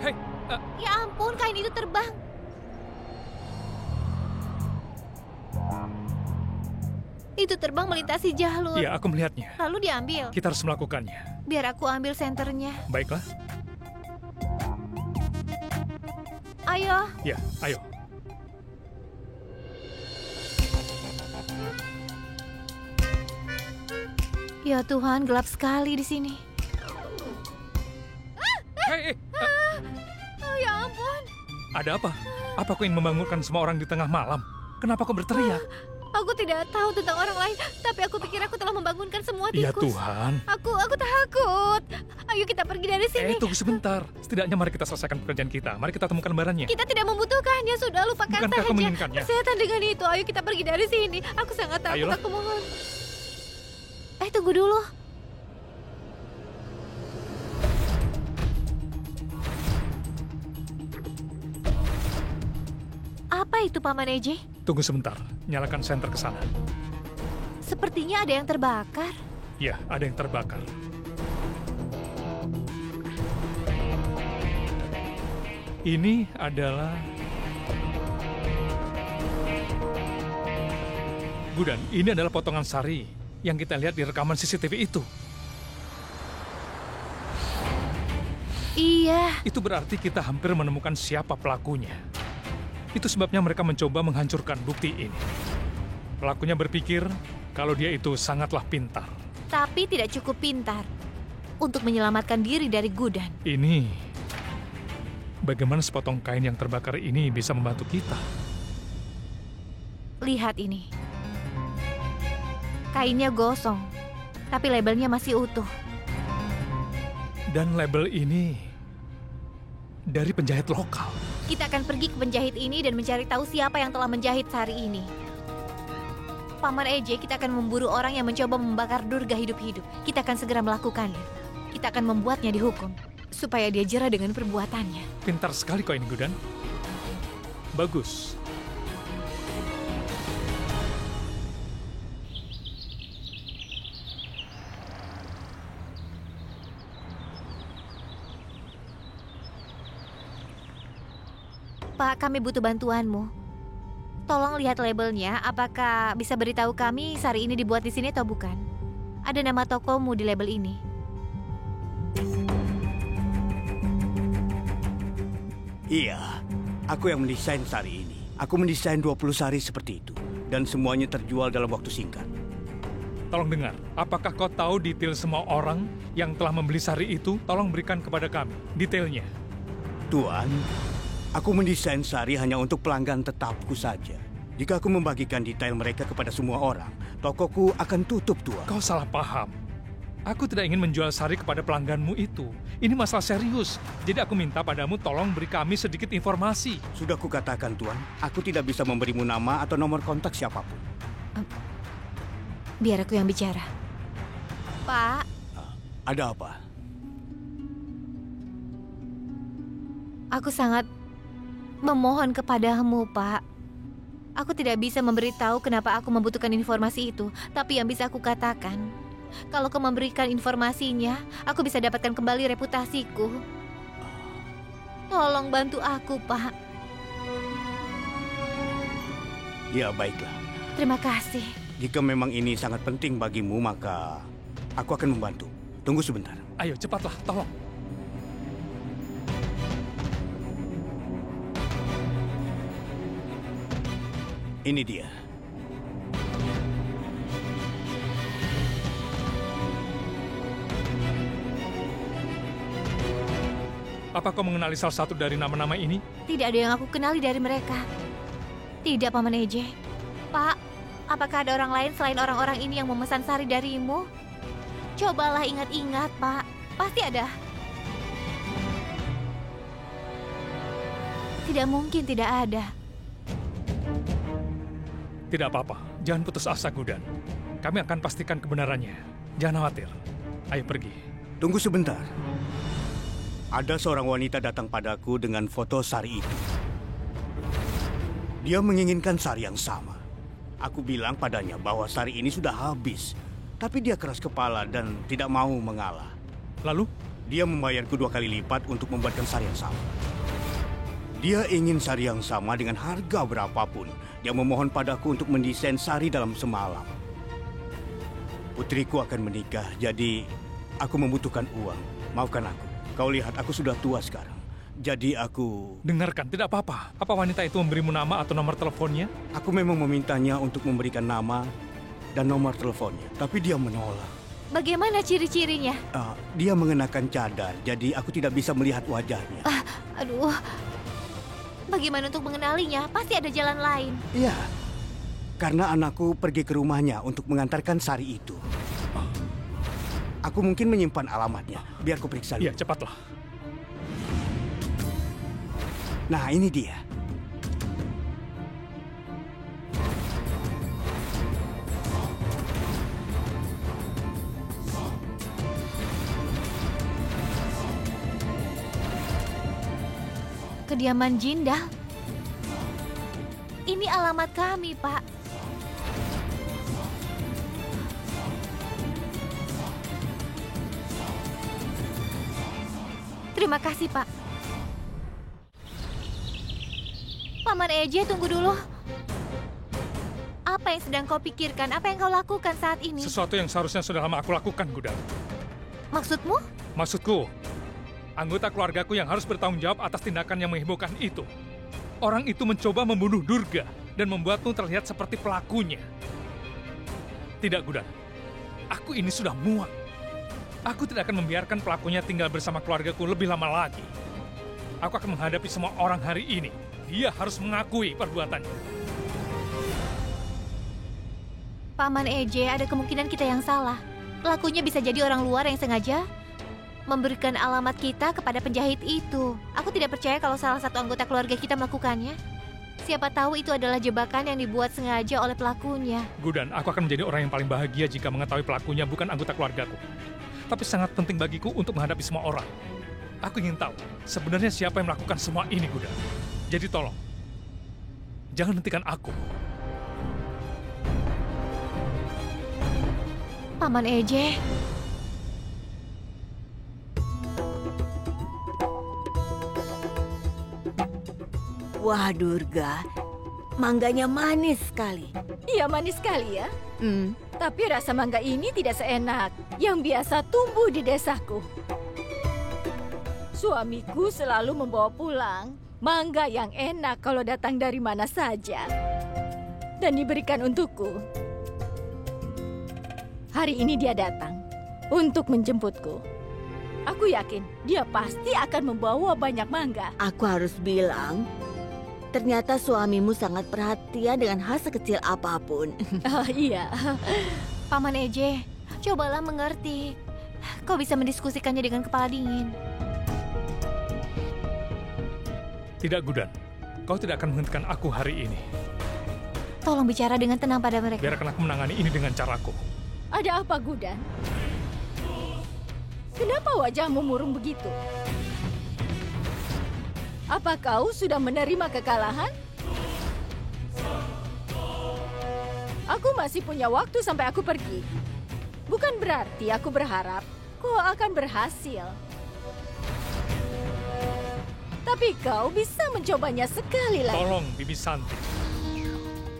Hei, Ya ampun, kain itu terbang. Itu terbang melintasi jalur. iya aku melihatnya. Lalu diambil. Kita harus melakukannya. Biar aku ambil senternya. Baiklah. Ayo. Ya, ayo. Ya Tuhan, gelap sekali di sini. Hei, Oh ya ampun. ada apa? Apa kau ingin membangunkan semua orang di tengah malam? Kenapa kau berteriak? Aku tidak tahu tentang orang lain, tapi aku pikir aku telah membangunkan semua Ya tikus. Tuhan. Aku takut. Ayo kita pergi dari sini. Tunggu sebentar. Setidaknya mari kita selesaikan pekerjaan kita. Mari kita temukan barangnya. Kita tidak membutuhkannya, sudah lupakan Bukankah saja. kau menginginkannya? Kesehatan dengan itu, ayo kita pergi dari sini. Aku sangat takut, Ayolah. aku mohon. Tunggu dulu. Apa itu Paman Eje? Tunggu sebentar. Nyalakan senter ke sana. Sepertinya ada yang terbakar. Ya, ada yang terbakar. Ini adalah... Gudan, ini adalah potongan sari yang kita lihat di rekaman CCTV itu. Iya, Itu berarti kita hampir menemukan siapa pelakunya. Itu sebabnya mereka mencoba menghancurkan bukti ini. Pelakunya berpikir kalau dia itu sangatlah pintar. tapi tidak cukup pintar untuk menyelamatkan diri dari Gudan. Ini, bagaimana sepotong kain yang terbakar ini bisa membantu kita? Lihat ini. Kainnya gosong, tapi labelnya masih utuh. Dan label ini dari penjahit lokal. Kita akan pergi ke penjahit ini dan mencari tahu siapa yang telah menjahit sari ini. Paman Eje, kita akan memburu orang yang mencoba membakar Durga hidup-hidup. Kita akan segera melakukannya. Kita akan membuatnya dihukum, supaya dia jera dengan perbuatannya. Pintar sekali kau ini, Gudan. Bagus. Pak, kami butuh bantuanmu. Tolong lihat labelnya, apakah bisa beritahu kami sari ini dibuat di sini atau bukan? Ada nama tokomu di label ini. Iya, aku yang mendesain sari ini. Aku mendesain 20 sari seperti itu. Dan semuanya terjual dalam waktu singkat. Tolong dengar, apakah kau tahu detail semua orang yang telah membeli sari itu? Tolong berikan kepada kami detailnya. Tuan, aku mendesain sari hanya untuk pelanggan tetapku saja. Jika aku membagikan detail mereka kepada semua orang, tokoku akan tutup, Tuan. Kau salah paham. Aku tidak ingin menjual sari kepada pelangganmu itu. Ini masalah serius. Jadi aku minta padamu tolong beri kami sedikit informasi. Sudah kukatakan, Tuan, aku tidak bisa memberimu nama atau nomor kontak siapapun. Biar aku yang bicara. Pak, Ada apa? aku sangat memohon kepadamu, Pak. Aku tidak bisa memberitahu kenapa aku membutuhkan informasi itu, tapi yang bisa aku katakan, kalau kau memberikan informasinya, aku bisa dapatkan kembali reputasiku. Tolong bantu aku, Pak. Ya, baiklah. Terima kasih. Jika memang ini sangat penting bagimu, maka aku akan membantu. Tunggu sebentar. Ayo cepatlah, tolong. Ini dia. Apa kau mengenali salah satu dari nama-nama ini? Tidak ada yang aku kenali dari mereka. Tidak, Paman Eje. Pak, apakah ada orang lain selain orang-orang ini yang memesan sari darimu? Cobalah ingat-ingat, Pak. Pasti ada. Tidak mungkin tidak ada. Tidak apa-apa, jangan putus asa, Gudan. Kami akan pastikan kebenarannya. Jangan khawatir. Ayo pergi. Tunggu sebentar. Ada seorang wanita datang padaku dengan foto sari itu. Dia menginginkan sari yang sama. Aku bilang padanya bahwa sari ini sudah habis. Tapi dia keras kepala dan tidak mau mengalah. Lalu? Dia membayarku 2 kali lipat untuk membuatkan sari yang sama. Dia ingin sari yang sama dengan harga berapapun. Dia memohon padaku untuk mendesain sari dalam semalam. Putriku akan menikah, jadi aku membutuhkan uang. Maafkan aku. Kau lihat, aku sudah tua sekarang. Jadi aku... Dengarkan, tidak apa-apa. Apa wanita itu memberimu nama atau nomor teleponnya? Aku memang memintanya untuk memberikan nama dan nomor teleponnya. Tapi dia menolak. Bagaimana ciri-cirinya? Dia mengenakan cadar, jadi aku tidak bisa melihat wajahnya. Aduh, bagaimana untuk mengenalinya? Pasti ada jalan lain. Iya, karena anakku pergi ke rumahnya untuk mengantarkan sari itu. Aku mungkin menyimpan alamatnya. Biar ku periksa dulu. Iya, cepatlah. Nah, ini dia. Kediaman Jindal. Ini alamat kami, Pak. Terima kasih, Pak. Paman Eje, tunggu dulu. Apa yang sedang kau pikirkan? Apa yang kau lakukan saat ini? Sesuatu yang seharusnya sudah lama aku lakukan, Gudang. Maksudmu? Maksudku, anggota keluargaku yang harus bertanggung jawab atas tindakan yang menghebohkan itu. Orang itu mencoba membunuh Durga dan membuatmu terlihat seperti pelakunya. Tidak, Gudang. Aku ini sudah muak. Aku tidak akan membiarkan pelakunya tinggal bersama keluargaku lebih lama lagi. Aku akan menghadapi semua orang hari ini. Dia harus mengakui perbuatannya. Paman Eje, ada kemungkinan kita yang salah. Pelakunya bisa jadi orang luar yang sengaja memberikan alamat kita kepada penjahit itu. Aku tidak percaya kalau salah satu anggota keluarga kita melakukannya. Siapa tahu itu adalah jebakan yang dibuat sengaja oleh pelakunya. Gudan, aku akan menjadi orang yang paling bahagia jika mengetahui pelakunya bukan anggota keluargaku. Tapi sangat penting bagiku untuk menghadapi semua orang. Aku ingin tahu sebenarnya siapa yang melakukan semua ini, Gudan. Jadi tolong, jangan hentikan aku. Paman Eje. Wah, Durga, mangganya manis sekali. Iya, manis sekali ya. Tapi rasa mangga ini tidak seenak yang biasa tumbuh di desaku. Suamiku selalu membawa pulang mangga yang enak kalau datang dari mana saja. Dan diberikan untukku. Hari ini dia datang untuk menjemputku. Aku yakin dia pasti akan membawa banyak mangga. Aku harus bilang, ternyata suamimu sangat perhatian dengan hal sekecil apapun. Oh, iya. Paman Eje, cobalah mengerti. Kau bisa mendiskusikannya dengan kepala dingin. Tidak, Gudan. Kau tidak akan menghentikan aku hari ini. Tolong bicara dengan tenang pada mereka. Biarkan aku menangani ini dengan caraku. Ada apa, Gudan? Kenapa wajahmu murung begitu? Apa kau sudah menerima kekalahan? Aku masih punya waktu sampai aku pergi. Bukan berarti aku berharap kau akan berhasil. Tapi kau bisa mencobanya sekali lagi. Tolong, Bibi Santi.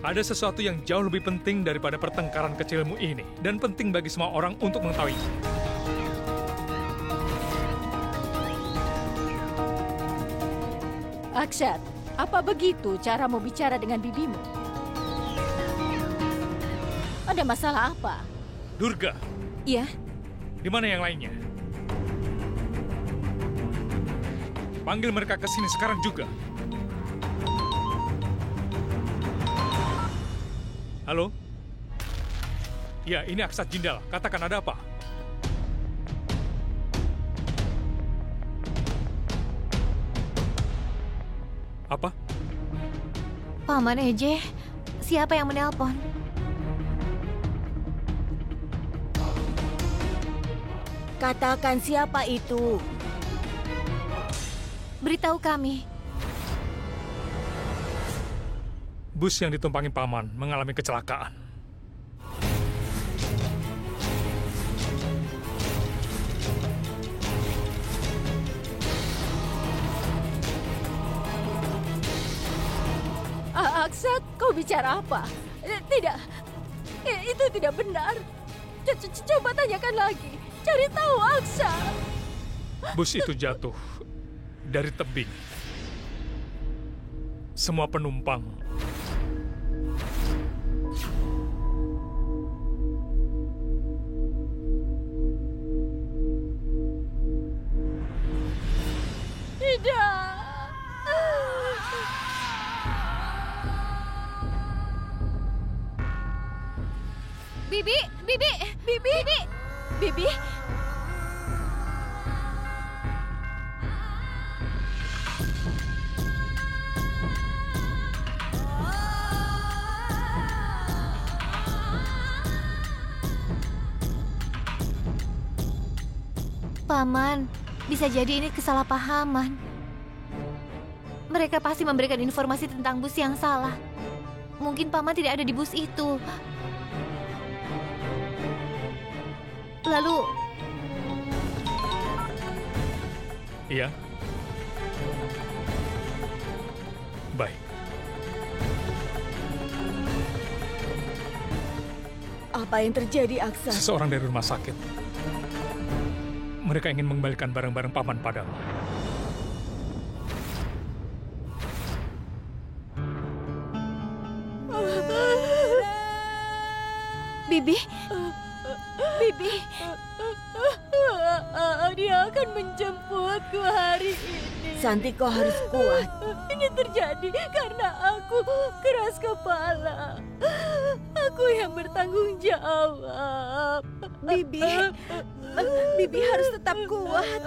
Ada sesuatu yang jauh lebih penting daripada pertengkaran kecilmu ini. Dan penting bagi semua orang untuk mengetahui. Akshat, apa begitu caramu bicara dengan bibimu? Ada masalah apa? Durga, Iya, di mana yang lainnya? Panggil mereka ke sini sekarang juga. Halo? Ya, ini Aksat Jindal. Katakan ada apa? Apa? Paman Eje, siapa yang menelpon? Katakan siapa itu. Beritahu kami. Bus yang ditumpangi paman mengalami kecelakaan. Aksa, kau bicara apa? Tidak, itu tidak benar. Coba tanyakan lagi. Cari tahu, Aksa. Bus itu jatuh dari tebing. Semua penumpang tidak. Bibi, Bibi, Bibi, Bibi. Paman, bisa jadi ini kesalahpahaman. Mereka pasti memberikan informasi tentang bus yang salah. Mungkin Paman tidak ada di bus itu. Lalu, iya. Baik. Apa yang terjadi, Aksa? Seseorang dari rumah sakit. Mereka ingin mengembalikan barang-barang Paman padamu. Bibi, Bibi. Dia akan menjemputku hari ini. Santi, kau harus kuat. Ini terjadi karena aku keras kepala. Aku yang bertanggung jawab. Bibi harus tetap kuat.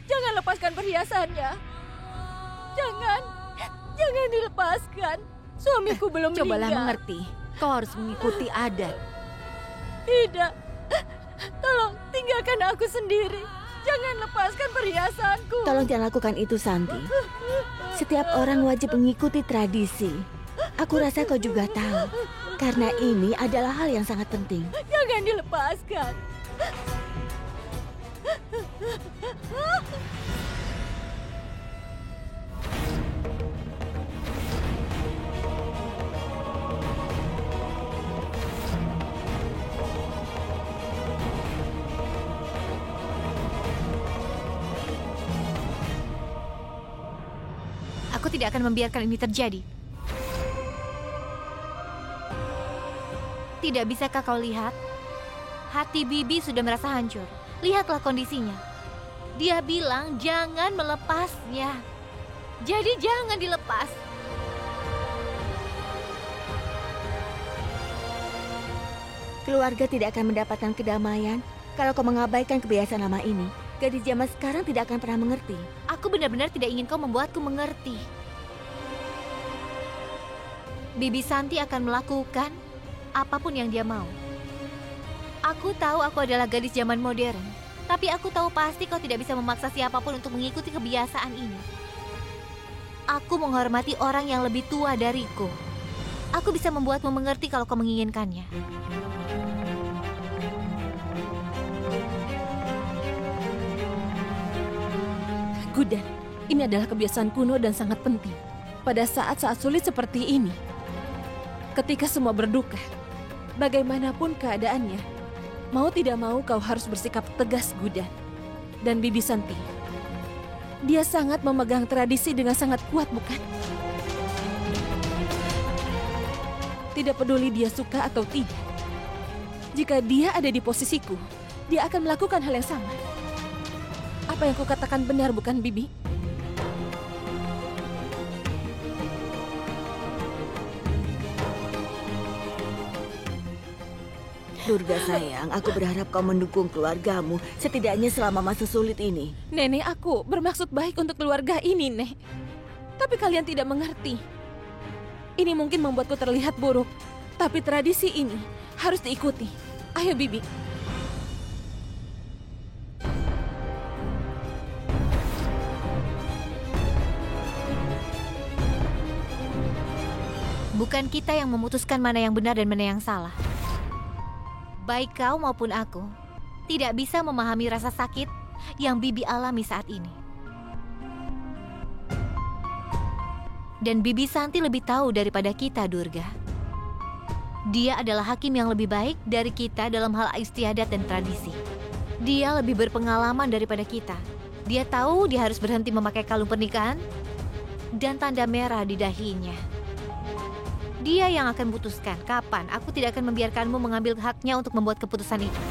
Jangan lepaskan perhiasannya. Jangan dilepaskan. Suamiku belum meninggal. Cobalah mengerti. Kau harus mengikuti adat. Tidak. Tolong tinggalkan aku sendiri. Jangan lepaskan perhiasanku. Tolong jangan lakukan itu, Santi. Setiap orang wajib mengikuti tradisi. Aku rasa kau juga tahu. Karena ini adalah hal yang sangat penting. Jangan dilepaskan. aku tidak akan membiarkan ini terjadi. Tidak bisakah kau lihat? Hati Bibi sudah merasa hancur. Lihatlah kondisinya. Dia bilang jangan melepasnya. Jadi jangan dilepas. Keluarga tidak akan mendapatkan kedamaian kalau kau mengabaikan kebiasaan lama ini. Gadis zaman sekarang tidak akan pernah mengerti. Aku benar-benar tidak ingin kau membuatku mengerti. Bibi Santi akan melakukan apapun yang dia mau. Aku tahu aku adalah gadis zaman modern, tapi aku tahu pasti kau tidak bisa memaksa siapapun untuk mengikuti kebiasaan ini. Aku menghormati orang yang lebih tua dariku. Aku bisa membuatmu mengerti kalau kau menginginkannya. Gudan, ini adalah kebiasaan kuno dan sangat penting. pada saat-saat sulit seperti ini, ketika semua berduka, bagaimanapun keadaannya, mau tidak mau kau harus bersikap tegas, Gudan. Dan Bibi Santi, dia sangat memegang tradisi dengan sangat kuat, bukan? Tidak peduli dia suka atau tidak. Jika dia ada di posisiku, dia akan melakukan hal yang sama. Apa yang kukatakan benar, bukan, Bibi? Durga sayang, aku berharap kau mendukung keluargamu, setidaknya selama masa sulit ini. Nenek, aku bermaksud baik untuk keluarga ini, Nek. Tapi kalian tidak mengerti. Ini mungkin membuatku terlihat buruk, tapi tradisi ini harus diikuti. Ayo, Bibi. Bukan kita yang memutuskan mana yang benar dan mana yang salah. Baik kau maupun aku tidak bisa memahami rasa sakit yang Bibi alami saat ini. Dan Bibi Santi lebih tahu daripada kita, Durga. Dia adalah hakim yang lebih baik dari kita dalam hal istiadat dan tradisi. Dia lebih berpengalaman daripada kita. Dia tahu dia harus berhenti memakai kalung pernikahan dan tanda merah di dahinya. Dia yang akan putuskan kapan. Aku tidak akan membiarkanmu mengambil haknya untuk membuat keputusan itu.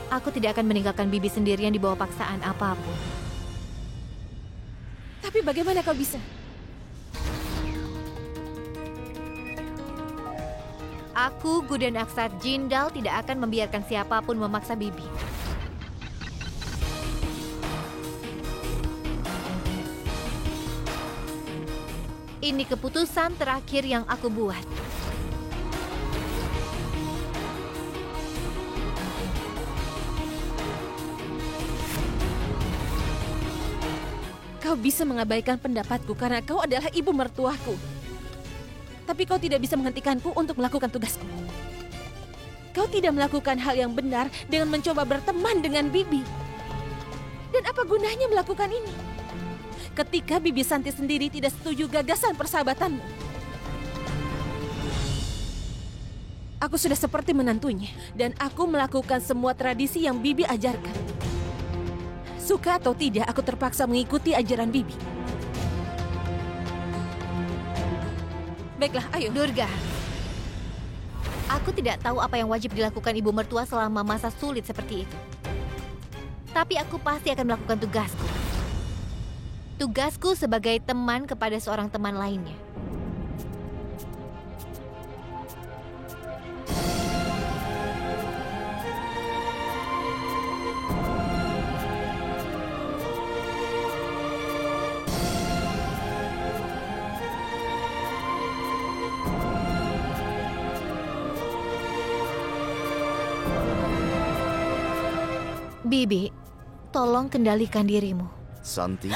Aku tidak akan meninggalkan Bibi sendirian di bawah paksaan apapun. Tapi bagaimana kau bisa? Aku, Gudan Aksat Jindal, tidak akan membiarkan siapapun memaksa Bibi. Ini keputusan terakhir yang aku buat. Kau bisa mengabaikan pendapatku karena kau adalah ibu mertuaku. Tapi kau tidak bisa menghentikanku untuk melakukan tugasku. Kau tidak melakukan hal yang benar dengan mencoba berteman dengan Bibi. Dan apa gunanya melakukan ini? Ketika Bibi Santi sendiri tidak setuju gagasan persahabatanmu. Aku sudah seperti menantunya, dan aku melakukan semua tradisi yang Bibi ajarkan. Suka atau tidak, aku terpaksa mengikuti ajaran Bibi. Baiklah, ayo. Durga, aku tidak tahu apa yang wajib dilakukan ibu mertua selama masa sulit seperti itu. Tapi aku pasti akan melakukan tugasku. Tugasku sebagai teman kepada seorang teman lainnya. Bibi, tolong kendalikan dirimu. Santi?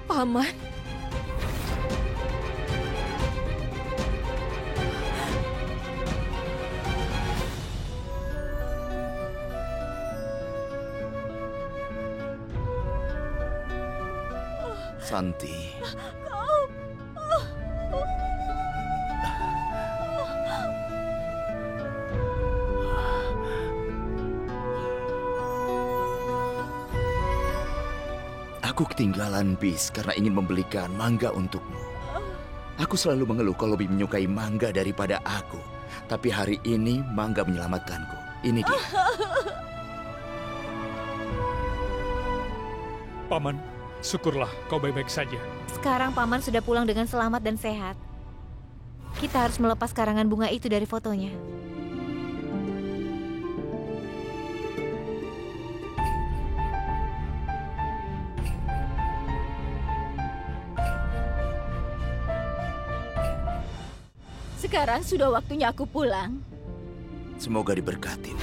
Paman. Santi. Aku ketinggalan bis karena ingin membelikan mangga untukmu. Aku selalu mengeluh kalau lebih menyukai mangga daripada aku. Tapi hari ini mangga menyelamatkanku. Ini dia. Paman, syukurlah kau baik-baik saja. Sekarang Paman sudah pulang dengan selamat dan sehat. Kita harus melepas karangan bunga itu dari fotonya. Sekarang sudah waktunya aku pulang. Semoga diberkati.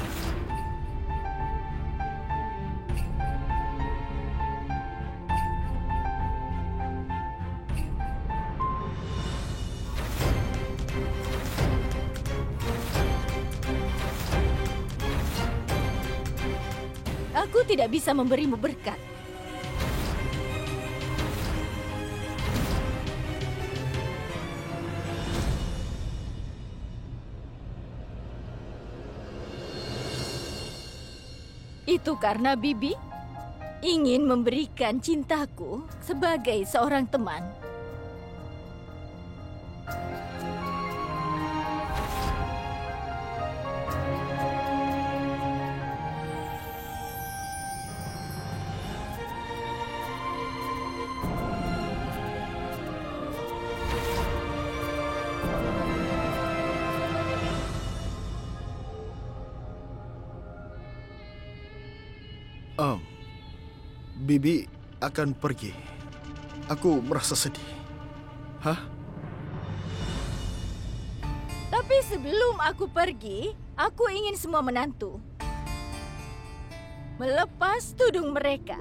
Aku tidak bisa memberimu berkat. Itu karena Bibi ingin memberikan cintaku sebagai seorang teman. Bibi akan pergi. Aku merasa sedih. Hah? Tapi sebelum aku pergi, aku ingin semua menantu melepas tudung mereka.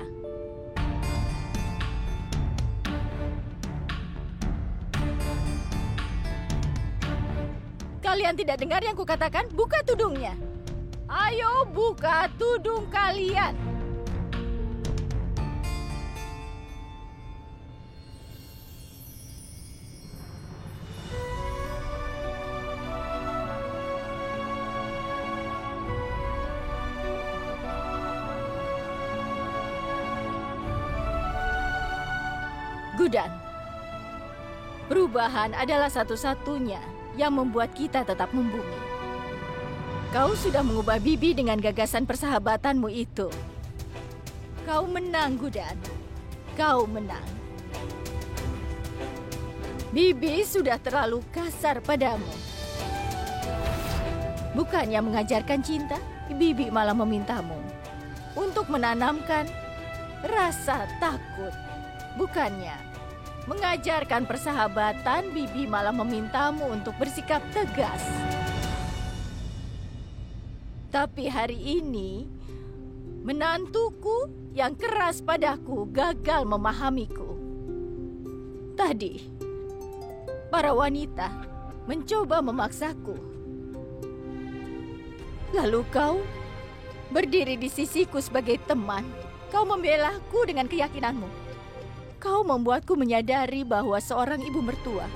Kalian tidak dengar yang kukatakan? Buka tudungnya. Ayo buka tudung kalian. Gudan, perubahan adalah satu-satunya yang membuat kita tetap membumi. Kau sudah mengubah Bibi dengan gagasan persahabatanmu itu. Kau menang, Gudan. Kau menang. Bibi sudah terlalu kasar padamu. Bukannya mengajarkan cinta, Bibi malah memintamu untuk menanamkan rasa takut. Bukannya mengajarkan persahabatan, Bibi malah memintamu untuk bersikap tegas. Tapi hari ini, menantuku yang keras padaku gagal memahamiku. Tadi, para wanita mencoba memaksaku. Lalu kau berdiri di sisiku sebagai teman. Kau membelaku dengan keyakinanmu. Kau membuatku menyadari bahwa seorang ibu mertua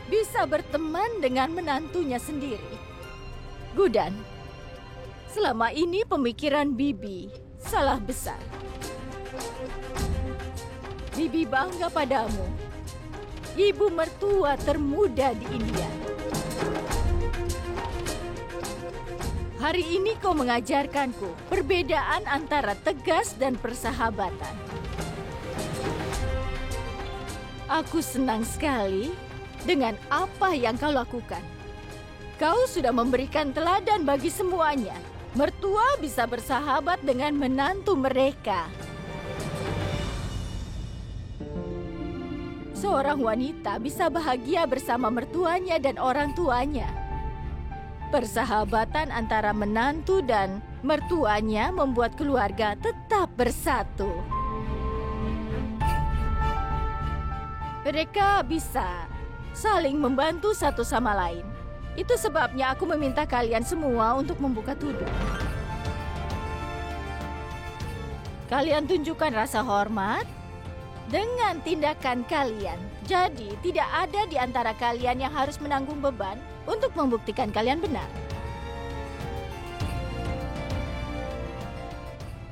bisa berteman dengan menantunya sendiri. Gudan, selama ini pemikiran Bibi salah besar. Bibi bangga padamu, ibu mertua termuda di India. Hari ini kau mengajarkanku perbedaan antara tegas dan persahabatan. Aku senang sekali dengan apa yang kau lakukan. Kau sudah memberikan teladan bagi semuanya. Mertua bisa bersahabat dengan menantu mereka. Seorang wanita bisa bahagia bersama mertuanya dan orang tuanya. Persahabatan antara menantu dan mertuanya membuat keluarga tetap bersatu. Mereka bisa saling membantu satu sama lain. Itu sebabnya aku meminta kalian semua untuk membuka tudung. Kalian tunjukkan rasa hormat dengan tindakan kalian. Jadi, tidak ada di antara kalian yang harus menanggung beban untuk membuktikan kalian benar.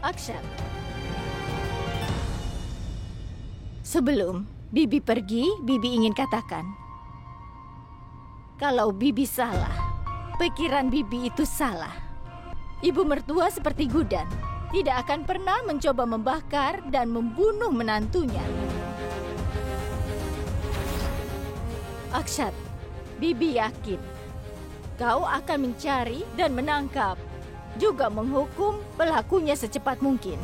Akshat. Sebelum Bibi pergi, Bibi ingin katakan, kalau Bibi salah, pikiran Bibi itu salah. Ibu mertua seperti Gudan tidak akan pernah mencoba membakar dan membunuh menantunya. Akshat, Bibi yakin kau akan mencari dan menangkap, juga menghukum pelakunya secepat mungkin.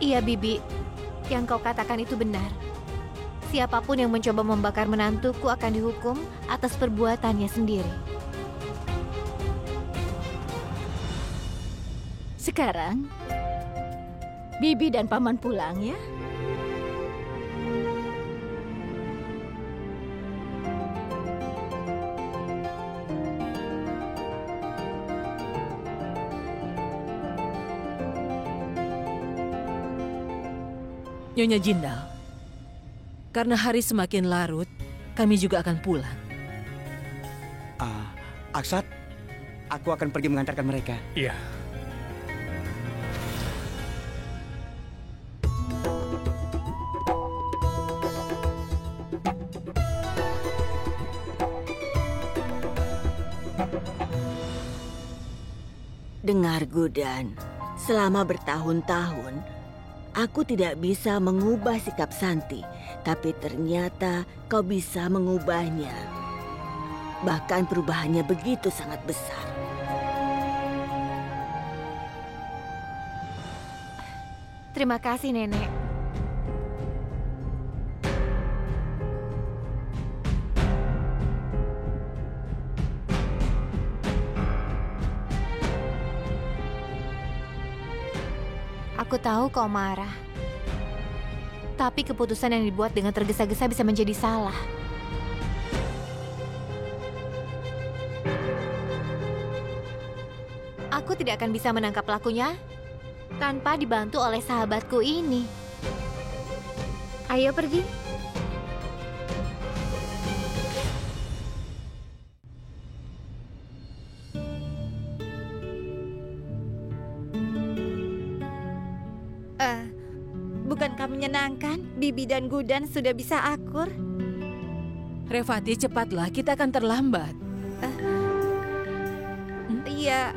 Iya, Bibi. Yang kau katakan itu benar. Siapapun yang mencoba membakar menantuku akan dihukum atas perbuatannya sendiri. Sekarang, Bibi dan Paman pulang ya. Nyonya Jindal, karena hari semakin larut, kami juga akan pulang. Aksat, aku akan pergi mengantarkan mereka. Iya. Dengar, Gudan, selama bertahun-tahun, aku tidak bisa mengubah sikap Santi, tapi ternyata kau bisa mengubahnya. Bahkan perubahannya begitu sangat besar. Terima kasih, Nenek. Aku tahu kau marah. Tapi keputusan yang dibuat dengan tergesa-gesa bisa menjadi salah. Aku tidak akan bisa menangkap pelakunya tanpa dibantu oleh sahabatku ini. Ayo pergi. Bukankah menyenangkan? Bibi dan Gudan sudah bisa akur. Revati, cepatlah, kita akan terlambat. Iya.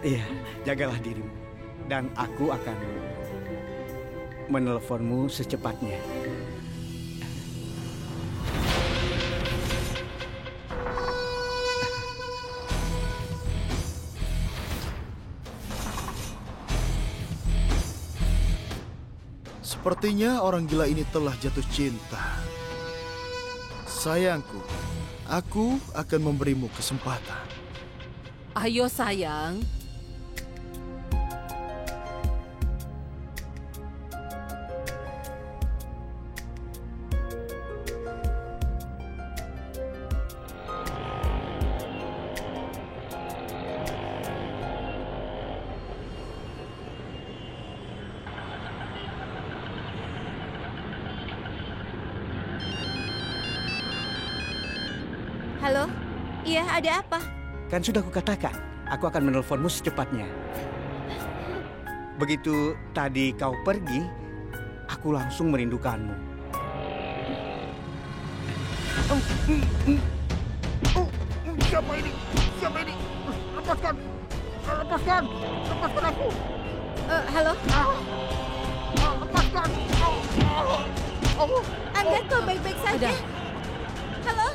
Iya, jagalah dirimu. Dan aku akan menelponmu secepatnya. Sepertinya orang gila ini telah jatuh cinta. Sayangku, aku akan memberimu kesempatan. Ayo sayang. Halo? Iya, ada apa? Kan sudah kukatakan, aku akan menelponmu secepatnya. Begitu tadi kau pergi, aku langsung merindukanmu. Siapa ini? Siapa ini? Lepaskan! Lepaskan! Lepaskan aku! Halo? Lepaskan! Angga, kau baik-baik saja? Halo?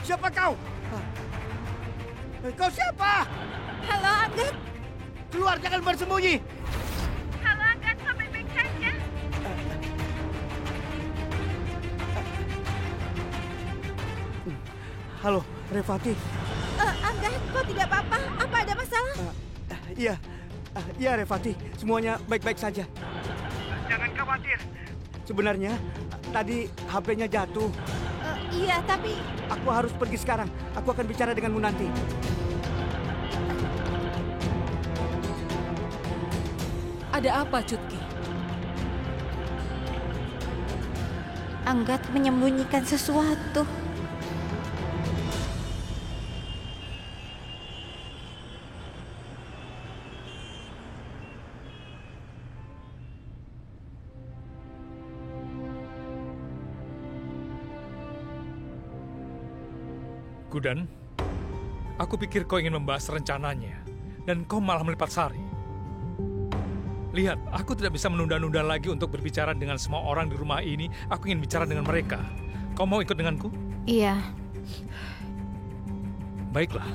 Siapa kau? Kau siapa? Halo, Angga? Keluar, jangan bersembunyi. Halo, Angga, kau baik-baik saja? Halo, Revati. Angga, kau tidak apa-apa? Apa ada masalah? Iya, Revati. Semuanya baik-baik saja. Jangan khawatir. Sebenarnya, tadi HP-nya jatuh. Iya, tapi... Aku harus pergi sekarang. Aku akan bicara denganmu nanti. Ada apa, Cutki? Angga menyembunyikan sesuatu. Gudan, aku pikir kau ingin membahas rencananya, dan kau malah melipat sari. Lihat, aku tidak bisa menunda-nunda lagi untuk berbicara dengan semua orang di rumah ini. Aku ingin bicara dengan mereka. Kau mau ikut denganku? Iya. Baiklah.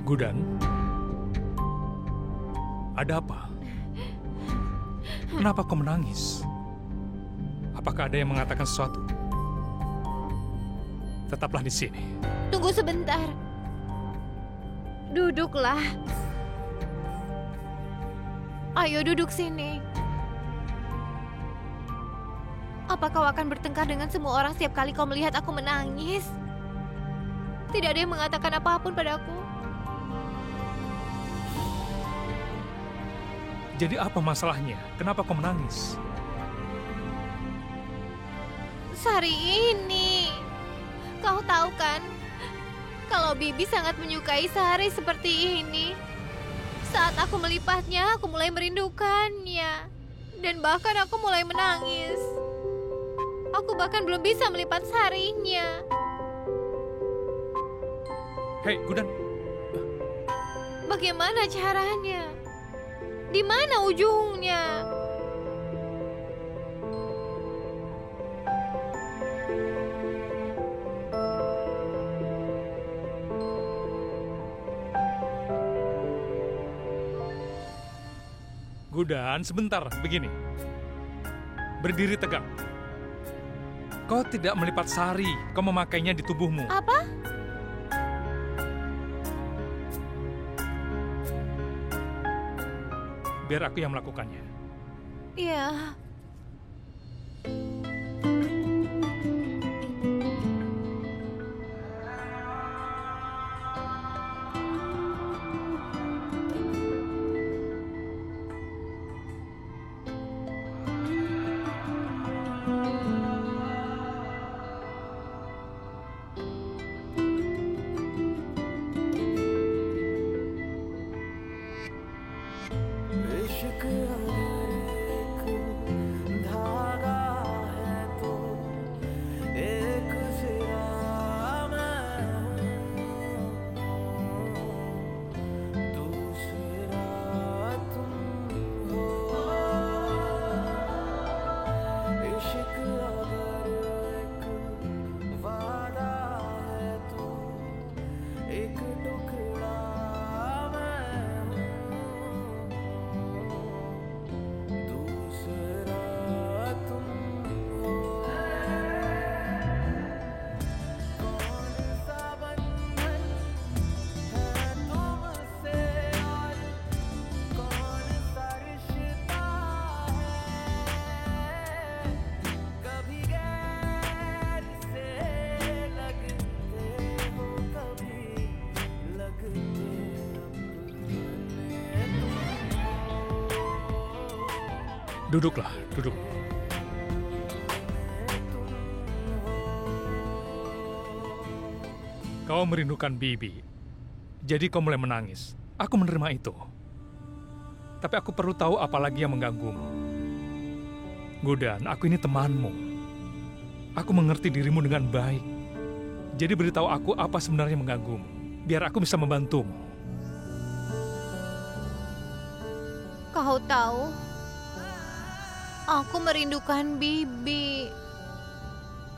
Gudan, ada apa? Kenapa kau menangis? Apakah ada yang mengatakan sesuatu? Tetaplah di sini. Tunggu sebentar. Duduklah. Ayo duduk sini. Apa kau akan bertengkar dengan semua orang setiap kali kau melihat aku menangis? Tidak ada yang mengatakan apapun padaku. Jadi apa masalahnya? Kenapa kau menangis? Sari ini, kau tahu kan, kalau Bibi sangat menyukai Sari seperti ini. Saat aku melipatnya, aku mulai merindukannya. Dan bahkan aku mulai menangis. Aku bahkan belum bisa melipat sarinya. Hei, Gudan. Bagaimana caranya? Di mana ujungnya? Gudan, sebentar, begini. Berdiri tegak. Kau tidak melipat sari, kau memakainya di tubuhmu. Apa? Biar aku yang melakukannya. Iya. Duduklah, duduk. Kau merindukan Bibi, jadi kau mulai menangis. Aku menerima itu. Tapi aku perlu tahu apa lagi yang mengganggumu. Gudan, aku ini temanmu. Aku mengerti dirimu dengan baik. Jadi beritahu aku apa sebenarnya mengganggumu, biar aku bisa membantumu. Kau tahu, aku merindukan Bibi.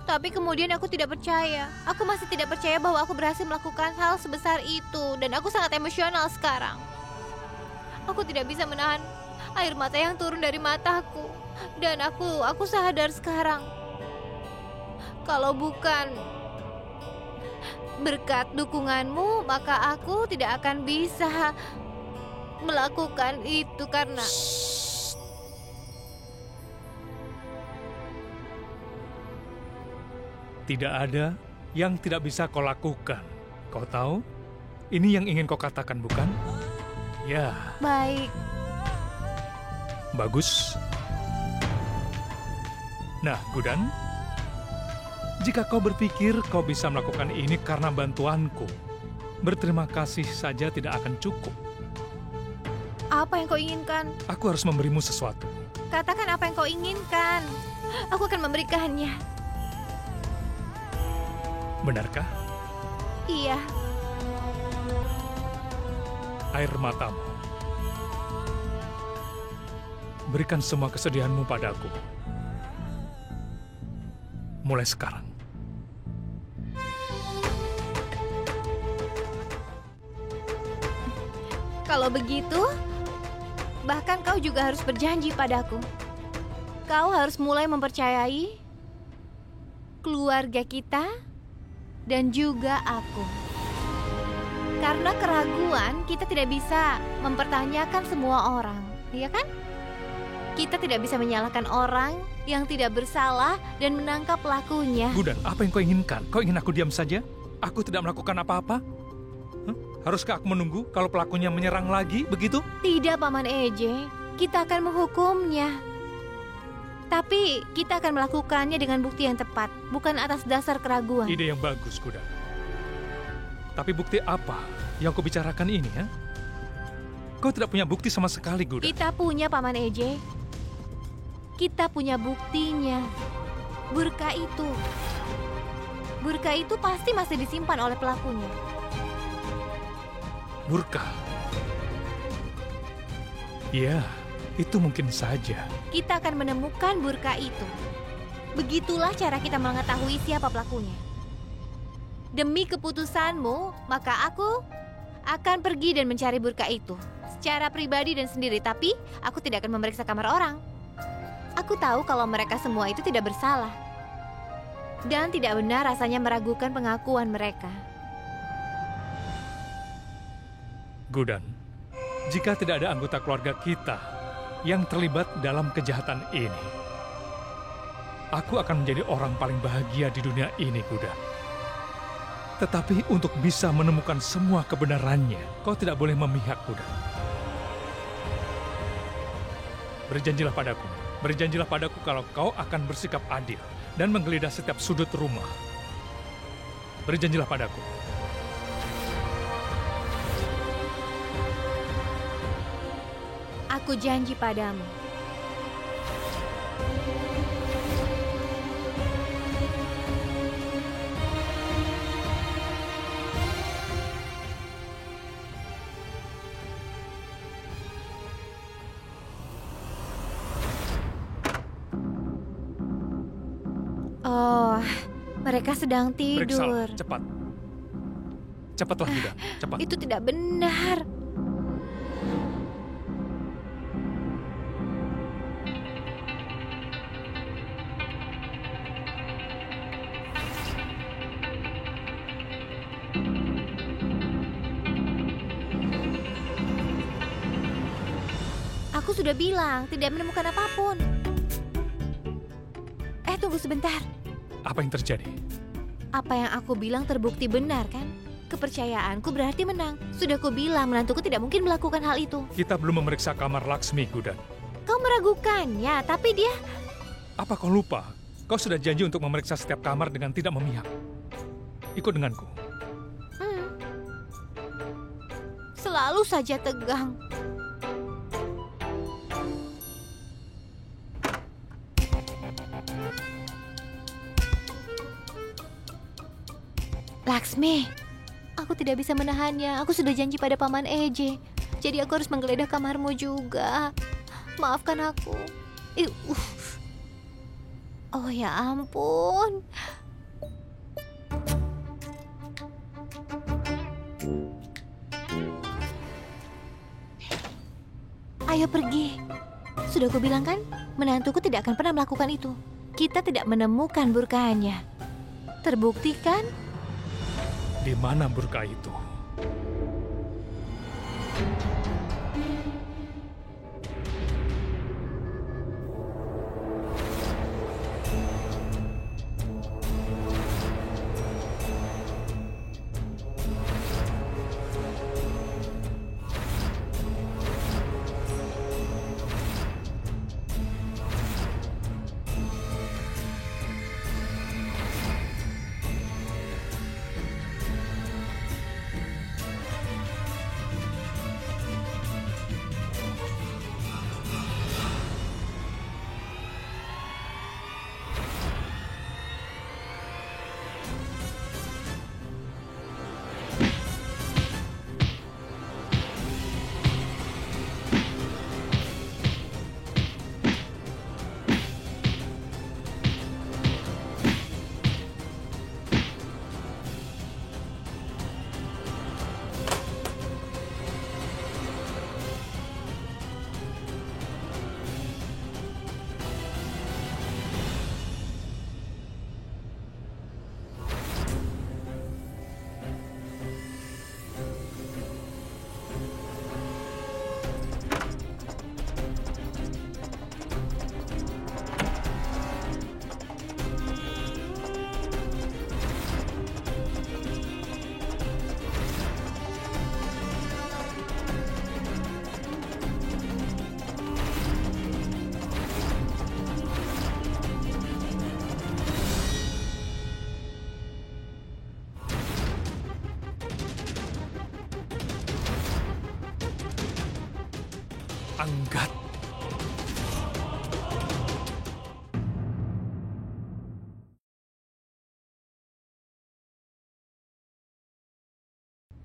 Tapi kemudian aku tidak percaya. Aku masih tidak percaya bahwa aku berhasil melakukan hal sebesar itu. Dan aku sangat emosional sekarang. Aku tidak bisa menahan air mata yang turun dari mataku. Dan aku sadar sekarang. Kalau bukan berkat dukunganmu, maka aku tidak akan bisa melakukan itu karena... Tidak ada yang tidak bisa kau lakukan. Kau tahu? Ini yang ingin kau katakan, bukan? Ya. Baik. Bagus. Nah, Gudan, jika kau berpikir kau bisa melakukan ini karena bantuanku, berterima kasih saja tidak akan cukup. Apa yang kau inginkan? Aku harus memberimu sesuatu. Katakan apa yang kau inginkan. Aku akan memberikannya. Benarkah? Iya. Air matamu. Berikan semua kesedihanmu padaku. Mulai sekarang. Kalau begitu, bahkan kau juga harus berjanji padaku. kau harus mulai mempercayai keluarga kita dan juga aku. Karena keraguan, kita tidak bisa mempertanyakan semua orang, iya kan? Kita tidak bisa menyalahkan orang yang tidak bersalah dan menangkap pelakunya. Gudan, apa yang kau inginkan? Kau ingin aku diam saja? Aku tidak melakukan apa-apa? Haruskah aku menunggu kalau pelakunya menyerang lagi, begitu? Tidak, Paman Eje. Kita akan menghukumnya. Tapi kita akan melakukannya dengan bukti yang tepat, bukan atas dasar keraguan. Ide yang bagus, Gudan. Tapi bukti apa yang kau bicarakan ini, ya? Kau tidak punya bukti sama sekali, Gudan. Kita punya, Paman Eje. Kita punya buktinya. Burka itu. Burka itu pasti masih disimpan oleh pelakunya. Burka? Ya, itu mungkin saja. Kita akan menemukan burka itu. Begitulah cara kita mengetahui siapa pelakunya. Demi keputusanmu, maka aku akan pergi dan mencari burka itu. Secara pribadi dan sendiri, tapi aku tidak akan memeriksa kamar orang. Aku tahu kalau mereka semua itu tidak bersalah. Dan tidak benar rasanya meragukan pengakuan mereka. Gudan, jika tidak ada anggota keluarga kita yang terlibat dalam kejahatan ini, aku akan menjadi orang paling bahagia di dunia ini, Gudan. Tetapi untuk bisa menemukan semua kebenarannya, kau tidak boleh memihak, Gudan. Berjanjilah padaku kalau kau akan bersikap adil dan menggeledah setiap sudut rumah. Berjanjilah padaku. Aku janji padamu. Oh, mereka sedang Periksa, tidur. cepat. Cepatlah, Gudan, cepat. Itu tidak benar. Aku sudah bilang, tidak menemukan apapun. Tunggu sebentar. Apa yang terjadi? Apa yang aku bilang terbukti benar, kan? Kepercayaanku berarti menang. Sudah kubilang, menantuku tidak mungkin melakukan hal itu. Kita belum memeriksa kamar Laksmi, Gudan. Kau meragukannya, tapi dia... Apa kau lupa? Kau sudah janji untuk memeriksa setiap kamar dengan tidak memihak. Ikut denganku. Selalu saja tegang. Laksmi, aku tidak bisa menahannya. Aku sudah janji pada Paman Eje. Jadi aku harus menggeledah kamarmu juga. Maafkan aku. Oh ya ampun. Ayo pergi. Sudah kubilang kan, menantuku tidak akan pernah melakukan itu. Kita tidak menemukan burkanya. Terbukti kan? Di mana burka itu?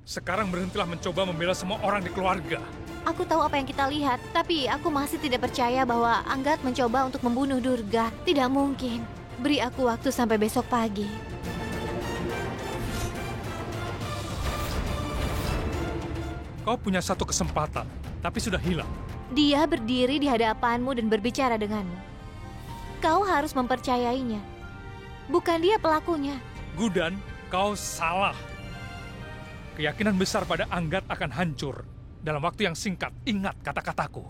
Sekarang berhentilah mencoba membela semua orang di keluarga. Aku tahu apa yang kita lihat, tapi aku masih tidak percaya bahwa Anggat mencoba untuk membunuh Durga. Tidak mungkin. Beri aku waktu sampai besok pagi. Kau punya satu kesempatan, tapi sudah hilang. Dia berdiri di hadapanmu dan berbicara denganmu. Kau harus mempercayainya. Bukan dia pelakunya. Gudan, kau salah. Keyakinan besar pada Anggat akan hancur dalam waktu yang singkat. Ingat kata-kataku.